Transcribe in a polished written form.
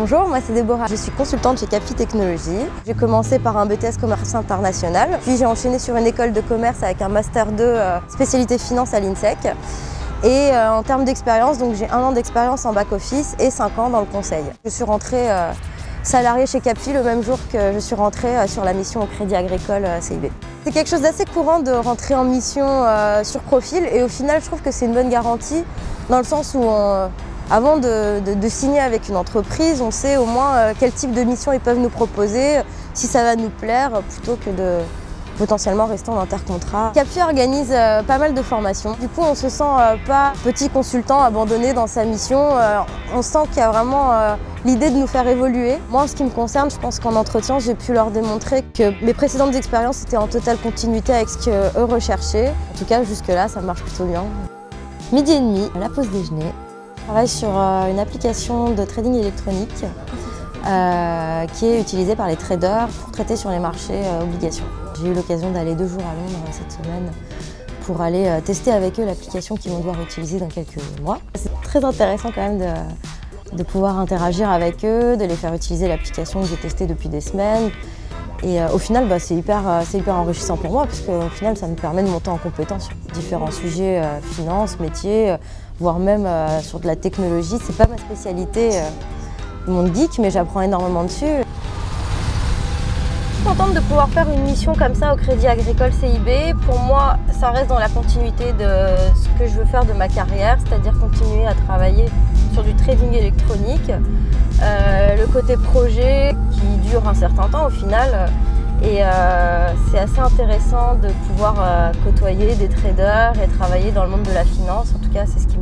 Bonjour, moi c'est Déborah, je suis consultante chez Capfi Technologies. J'ai commencé par un BTS commerce international, puis j'ai enchaîné sur une école de commerce avec un Master 2 spécialité finance à l'INSEC. Et en termes d'expérience, donc j'ai 1 an d'expérience en back-office et 5 ans dans le conseil. Je suis rentrée salariée chez Capfi le même jour que je suis rentrée sur la mission au Crédit Agricole CIB. C'est quelque chose d'assez courant de rentrer en mission sur profil et au final je trouve que c'est une bonne garantie dans le sens où avant de signer avec une entreprise, on sait au moins quel type de mission ils peuvent nous proposer, si ça va nous plaire, plutôt que de potentiellement rester en intercontrat. Capfi organise pas mal de formations. Du coup, on se sent pas petit consultant abandonné dans sa mission. On sent qu'il y a vraiment l'idée de nous faire évoluer. Moi, en ce qui me concerne, je pense qu'en entretien, j'ai pu leur démontrer que mes précédentes expériences étaient en totale continuité avec ce qu'eux recherchaient. En tout cas, jusque-là, ça marche plutôt bien. 12h30, la pause déjeuner. Je travaille sur une application de trading électronique qui est utilisée par les traders pour traiter sur les marchés obligations. J'ai eu l'occasion d'aller 2 jours à Londres cette semaine pour aller tester avec eux l'application qu'ils vont devoir utiliser dans quelques mois. C'est très intéressant quand même de pouvoir interagir avec eux, de les faire utiliser l'application que j'ai testée depuis des semaines. Et au final, c'est hyper enrichissant pour moi parce qu'au final, ça me permet de monter en compétence sur différents sujets, finance, métier, voire même sur de la technologie. C'est pas ma spécialité, mon geek, mais j'apprends énormément dessus. Je suis contente de pouvoir faire une mission comme ça au Crédit Agricole CIB. Pour moi, ça reste dans la continuité de ce que je veux faire de ma carrière, c'est-à-dire continuer à travailler sur du trading électronique. Le côté projet qui dure un certain temps au final. Et c'est assez intéressant de pouvoir côtoyer des traders et travailler dans le monde de la finance. En tout cas, c'est ce qui